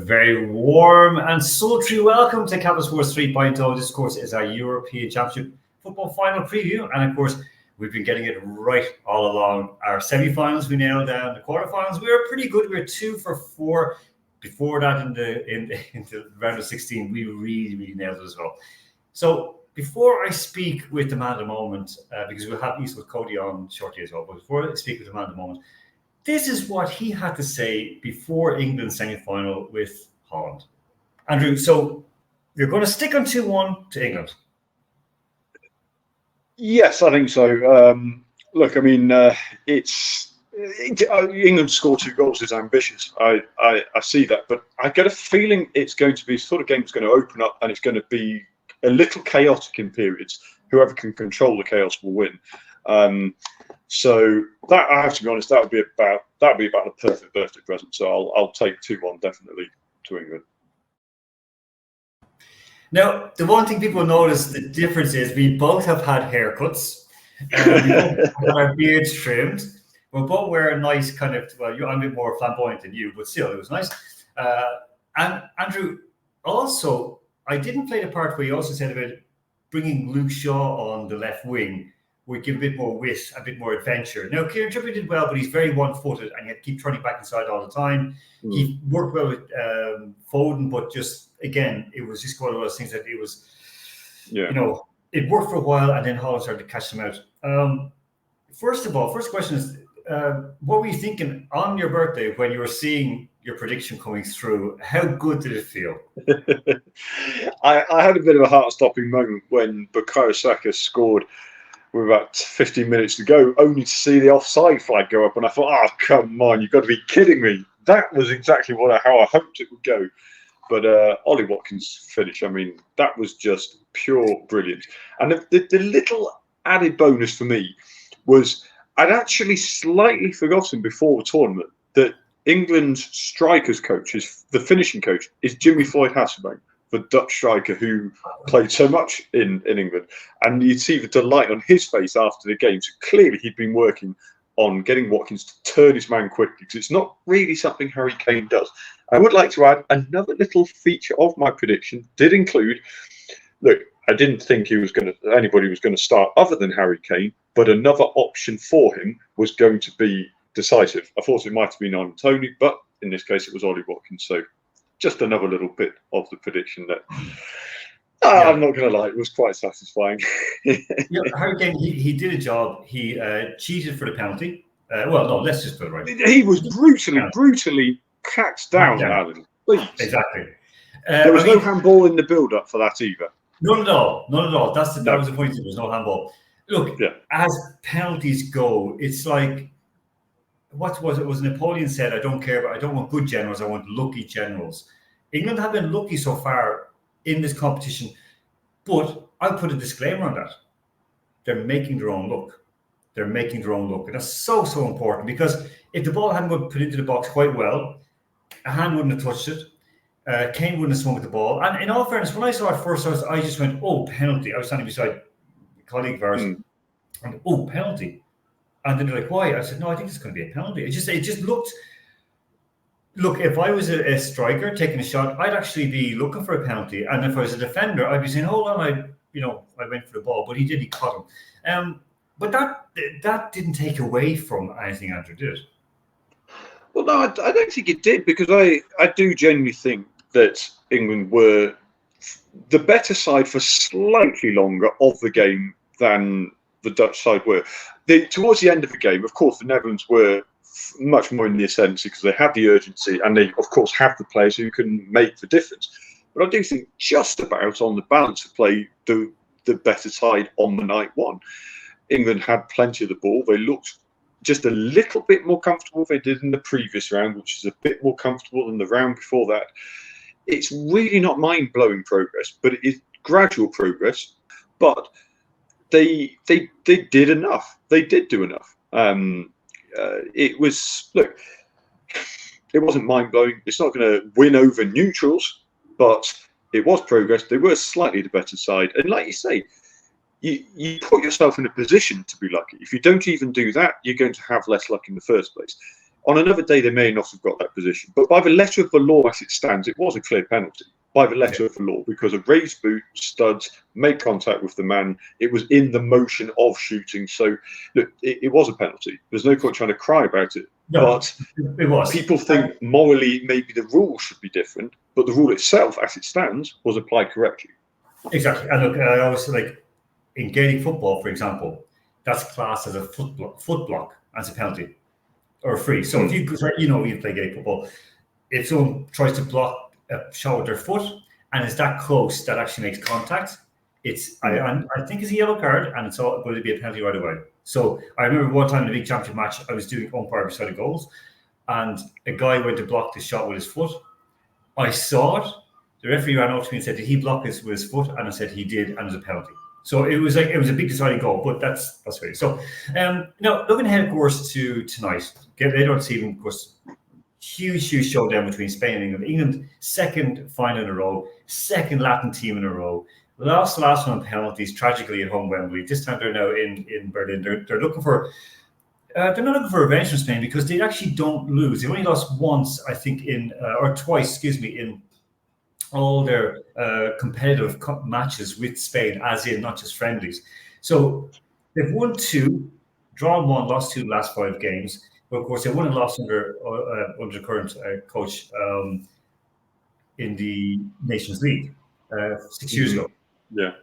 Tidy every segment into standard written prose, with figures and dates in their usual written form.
very warm and sultry welcome to Capital Sports 3.0. This, of course, is our European Championship football final preview. And, of course, we've been getting it right all along. Our semi-finals, we nailed down. The quarterfinals, we were pretty good. We were 2 for 4. Before that, in the round of 16, we really nailed it as well. So before I speak with the man of the moment, because we'll have Eastwood Cody on shortly as well, but before I speak with the man of the moment, this is what he had to say before England's semi-final with Holland. Andrew, so you're going to stick on 2-1 to England? Yes, I think so. Look, I mean, England scored 2 goals is ambitious. I see that, but I get a feeling it's going to be sort of game that's going to open up and it's going to be a little chaotic in periods. Whoever can control the chaos will win. So that, I have to be honest, that would be about the perfect birthday present. So I'll take 2-1 definitely to England. Now, the one thing people notice the difference is we both have had haircuts. We both had our beards trimmed. We're both wearing nice kind of, well, I'm a bit more flamboyant than you, but still, it was nice. And Andrew, also, I didn't play the part where you also said about bringing Luke Shaw on the left wing would give a bit more wit, a bit more adventure. Now, Kieran Trippier did well, but he's very one-footed and he had to keep turning back inside all the time. He worked well with Foden, but just, again, it was just one of those things that it was, it worked for a while and then Holland started to catch them out. First of all, first question is, what were you thinking on your birthday when you were seeing your prediction coming through? How good did it feel? I had a bit of a heart-stopping moment when Bukayo Saka scored with about 15 minutes to go, only to see the offside flag go up. And I thought, oh, come on, you've got to be kidding me. That was exactly how I hoped it would go. But Ollie Watkins' finish, I mean, that was just pure brilliance. And the little added bonus for me was I'd actually slightly forgotten before the tournament that England's strikers coach, the finishing coach, is Jimmy Floyd Hasselbank, the Dutch striker who played so much in England. And you'd see the delight on his face after the game. So clearly he'd been working on getting Watkins to turn his man quickly, because it's not really something Harry Kane does. I would like to add another little feature of my prediction did include, look, I didn't think anybody was going to start other than Harry Kane, but another option for him was going to be decisive. I thought it might have been on Tony, but in this case it was Ollie Watkins. So just another little bit of the prediction that I'm not going to lie, it was quite satisfying. Harry Kane, he did a job. He cheated for the penalty. Well, no, let's just put it right. He was brutally cracked down, Alan. Please. Exactly. There was no handball in the build-up for that either. None at all. That was the point. There was no handball. Look, as penalties go, it's like, what was it? Was Napoleon said, I don't care, but I don't want good generals, I want lucky generals. England have been lucky so far in this competition, but I'll put a disclaimer on that. They're making their own luck. And that's so important, because if the ball hadn't been put into the box quite well, a hand wouldn't have touched it. Kane wouldn't have swung at the ball. And in all fairness, when I saw it first, I just went, oh, penalty. I was standing beside a colleague of ours, and oh, penalty. And then they're like, why? I said, no, I think it's going to be a penalty. It just looked. Look, if I was a striker taking a shot, I'd actually be looking for a penalty. And if I was a defender, I'd be saying, hold on, I went for the ball, but he caught him. But that didn't take away from anything Andrew did. Well, no, I don't think it did, because I do genuinely think that England were the better side for slightly longer of the game than the Dutch side were. Towards the end of the game, of course, the Netherlands were much more in the ascendancy because they had the urgency and they, of course, have the players who can make the difference. But I do think just about on the balance of play, the better side on the night one. England had plenty of the ball. They looked just a little bit more comfortable than they did in the previous round, which is a bit more comfortable than the round before that. It's really not mind-blowing progress, but it is gradual progress. But they did enough. They did do enough. It wasn't mind-blowing. It's not going to win over neutrals, but it was progress. They were slightly the better side. And like you say, you put yourself in a position to be lucky. If you don't even do that, you're going to have less luck in the first place. On another day, they may not have got that position. But by the letter of the law as it stands, it was a clear penalty. By the letter of the law, because a raised boot, studs, made contact with the man. It was in the motion of shooting. So, look, it was a penalty. There's no point trying to cry about it. No, but it was. People think morally maybe the rule should be different, but the rule itself, as it stands, was applied correctly. Exactly. And look, I always like in Gaelic football, for example, that's classed as a foot block as a penalty or free. So if you play Gaelic football, if someone tries to block a shot with their foot and it's that close that actually makes contact, I think it's a yellow card, and it's all going to be a penalty right away. So I remember one time in a big championship match, I was doing umpire beside the goals, and a guy went to block the shot with his foot. I saw it. The referee ran up to me and said, "Did he block this with his foot?" And I said, "He did," and it was a penalty. So it was a big deciding goal, but that's great. So now looking ahead, of course, to tonight, later on this evening, of course, huge showdown between Spain and England. England, second final in a row, second Latin team in a row. Lost the last one on penalties, tragically at home Wembley. This time they're now in Berlin. They're looking for. They're not looking for revenge from Spain because they actually don't lose. They only lost once, I think, or twice, in all their competitive matches with Spain, as in not just friendlies. So they've won 2, drawn 1, lost 2 last 5 games. But of course, they won and lost under the current coach in the Nations League 6 years ago. Yeah,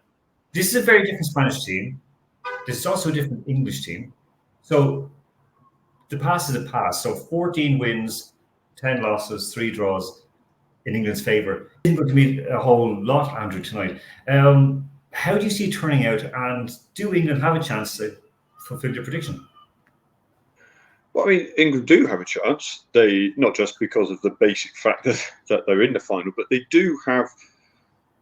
this is a very different Spanish team. This is also a different English team. So the past is a past. So 14 wins, 10 losses, 3 draws in England's favour. Isn't going to be a whole lot, Andrew, tonight. How do you see it turning out, and do England have a chance to fulfil your prediction? Well, I mean, England do have a chance. They, not just because of the basic fact that they're in the final, but they do have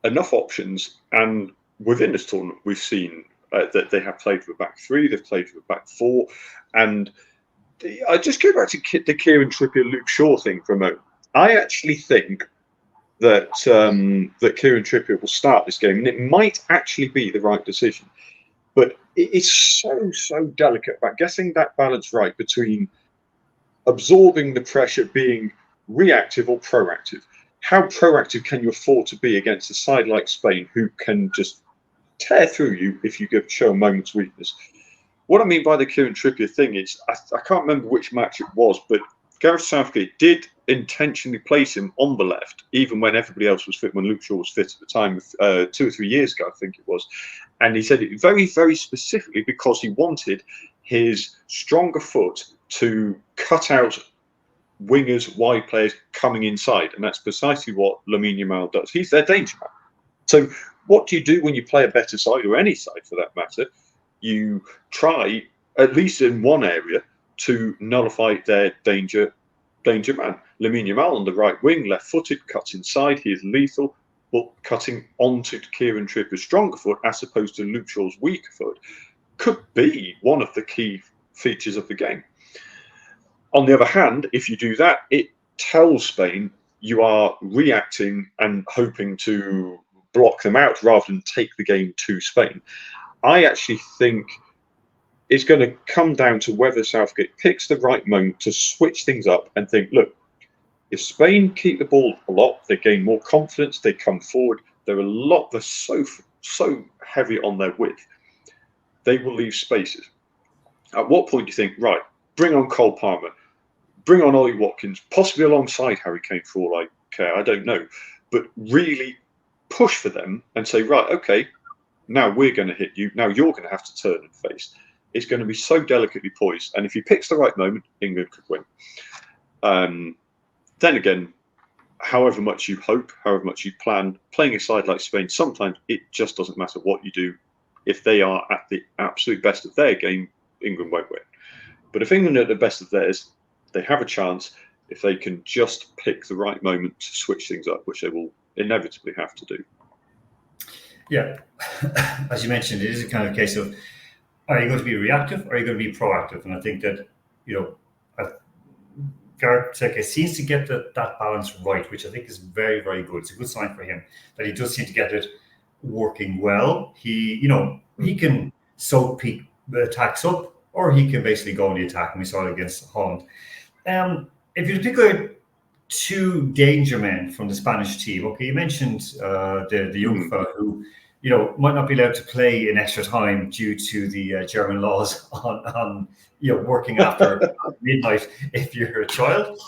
enough options. And within this tournament, we've seen that they have played with a back 3, they've played with a back 4. And I just go back to the Kieran Trippier, Luke Shaw thing for a moment. I actually think that that Kieran Trippier will start this game, and it might actually be the right decision. But it's so delicate about getting that balance right between absorbing the pressure, being reactive or proactive. How proactive can you afford to be against a side like Spain, who can just tear through you if you show a moment's weakness? What I mean by the Kieran Trippier thing is, I can't remember which match it was, but Gareth Southgate did intentionally place him on the left, even when everybody else was fit, when Luke Shaw was fit at the time, 2 or 3 years ago, I think it was. And he said it very, very specifically because he wanted his stronger foot to cut out wingers, wide players coming inside. And that's precisely what Lamine Yamal does. He's their danger man. So what do you do when you play a better side, or any side for that matter? You try, at least in one area, to nullify their danger man. Lamine Yamal on the right wing, left-footed, cuts inside. He is lethal, but cutting onto Kieran Trippier's stronger foot as opposed to Luke Shaw's weaker foot could be one of the key features of the game. On the other hand, if you do that, it tells Spain you are reacting and hoping to block them out rather than take the game to Spain. I actually think it's going to come down to whether Southgate picks the right moment to switch things up and think, look, if Spain keep the ball a lot, they gain more confidence, they come forward, they're so heavy on their width, they will leave spaces. At what point do you think, right, bring on Cole Palmer, bring on Ollie Watkins, possibly alongside Harry Kane for all I care, I don't know, but really push for them and say, right, okay, now we're going to hit you, now you're going to have to turn and face. It's going to be so delicately poised. And if he picks the right moment, England could win. Then again, however much you hope, however much you plan, playing a side like Spain, sometimes it just doesn't matter what you do. If they are at the absolute best of their game, England won't win. But if England are at the best of theirs, they have a chance if they can just pick the right moment to switch things up, which they will inevitably have to do. Yeah. As you mentioned, it is a kind of case of, are you going to be reactive or are you going to be proactive? And I think that, Gareth Southgate seems to get that balance right, which I think is very, very good. It's a good sign for him that he does seem to get it working well. He can soak peak attacks up, or he can basically go on the attack, and we saw it against Holland. If you pick out two danger men from the Spanish team, okay, you mentioned the young fella who, might not be allowed to play in extra time due to the German laws on working after midnight if you're a child.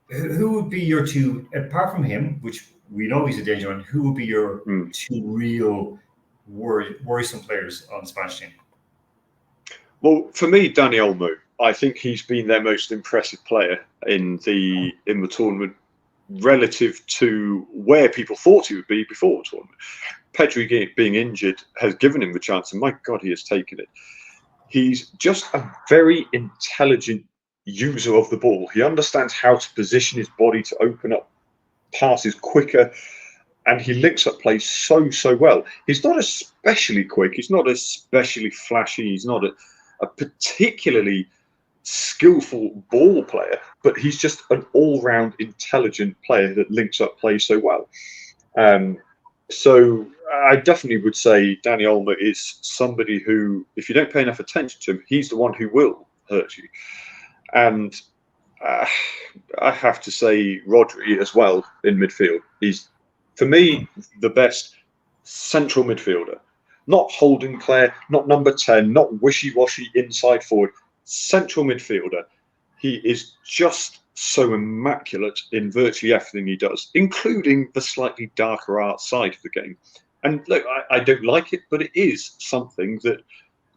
Who would be your two, apart from him, which we know he's a danger man, who would be your two real worrisome players on the Spanish team? Well, for me, Dani Olmo, I think he's been their most impressive player in the tournament relative to where people thought he would be before the tournament. Pedri being injured has given him the chance, and my God, he has taken it. He's just a very intelligent user of the ball. He understands how to position his body to open up passes quicker, and he links up plays so well. He's not especially quick. He's not especially flashy. He's not a particularly skillful ball player, but he's just an all-round intelligent player that links up plays so well. So I definitely would say Dani Olmo is somebody who, if you don't pay enough attention to him, he's the one who will hurt you. And I have to say Rodri as well in midfield. He's, for me, the best central midfielder. Not holding player, not number 10, not wishy-washy inside forward. Central midfielder. He is just so immaculate in virtually everything he does, including the slightly darker art side of the game. And look, I don't like it, but it is something that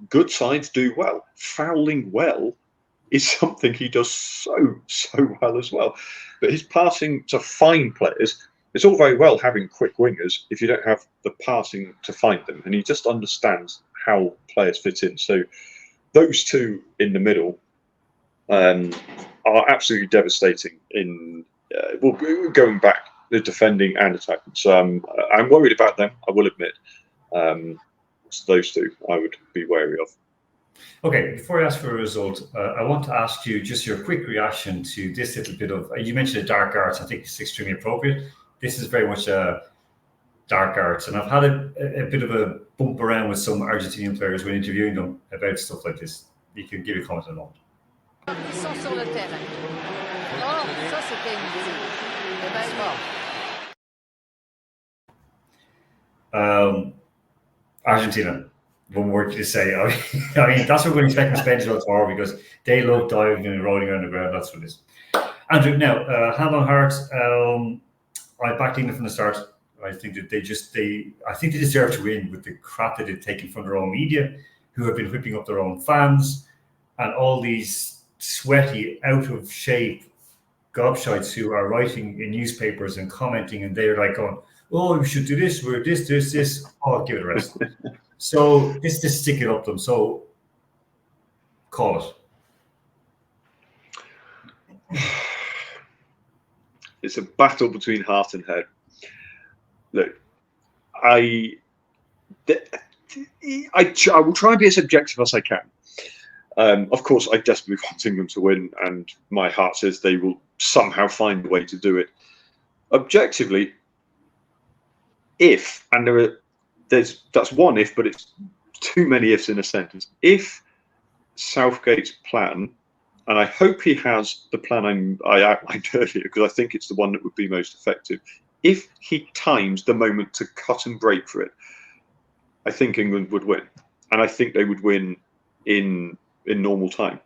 good sides do well. Fouling well is something he does so well as well. But his passing to find players, it's all very well having quick wingers if you don't have the passing to find them. And he just understands how players fit in. So those two in the middle are absolutely devastating in going back, the defending and attacking. So I'm worried about them, I will admit. So those two I would be wary of. Okay, before I ask for a result, I want to ask you just your quick reaction to this little bit of, you mentioned the dark arts. I think it's extremely appropriate. This is very much dark arts, and I've had a bit of a bump around with some Argentinian players when interviewing them about stuff like this. You can give a comment on that. Ils sont sur le terrain. Oh, ça c'était inutile. Argentina, one word to say. I mean, that's what we're expecting Spain to do tomorrow because they love diving and rolling around the ground. That's what it is. Andrew, now, hand on heart, I backed England from the start. I think that they deserve to win with the crap that they've taken from their own media, who have been whipping up their own fans, and all these sweaty, out of shape gobshites who are writing in newspapers and commenting, and they're like going, "Oh, we should do this, we're this. Oh, give it a rest." So this is stick it up them. So call it. It's a battle between heart and head. Look, I will try and be as objective as I can. Of course, I desperately want England to win, and my heart says they will somehow find a way to do it. Objectively, if, and that's one if, but it's too many ifs in a sentence. If Southgate's plan, and I hope he has the plan I outlined earlier, because I think it's the one that would be most effective. If he times the moment to cut and break for it, I think England would win, and I think they would win in normal time.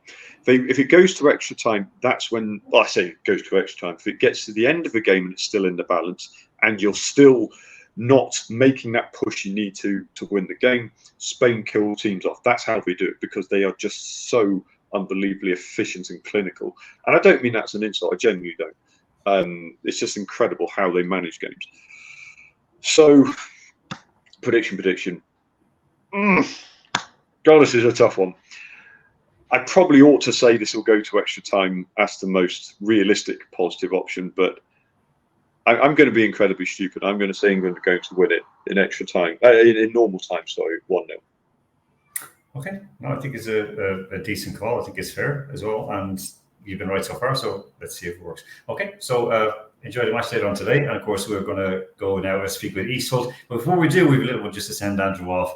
If it goes to extra time, that's when, well, I say it goes to extra time. If it gets to the end of the game and it's still in the balance, and you're still not making that push you need to win the game, Spain kill teams off. That's how they do it, because they are just so unbelievably efficient and clinical. And I don't mean that's an insult. I genuinely don't. It's just incredible how they manage games. So, prediction. God, this is a tough one. I probably ought to say this will go to extra time as the most realistic positive option, but I'm going to be incredibly stupid. I'm going to say England are going to win it in extra time, in normal time. Sorry, 1-0. Okay, no, I think it's a decent call. I think it's fair as well, and you've been right so far. So let's see if it works. Okay, so enjoy the match later on today, and of course we're going to go now and speak with Eastholt. But before we do, we have a little one just to send Andrew off,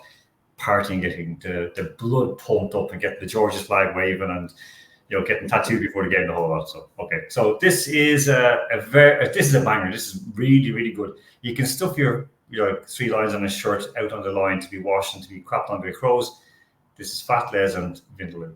partying, getting the blood pumped up, and getting the George's flag waving, and you know, getting tattooed before the game, the whole lot. So okay, so this is this is a banger. This is really, really good. You can stuff your, you know, 3 lines on a shirt out on the line to be washed and to be crapped on by crows. This is Fat Les and Vindaloo.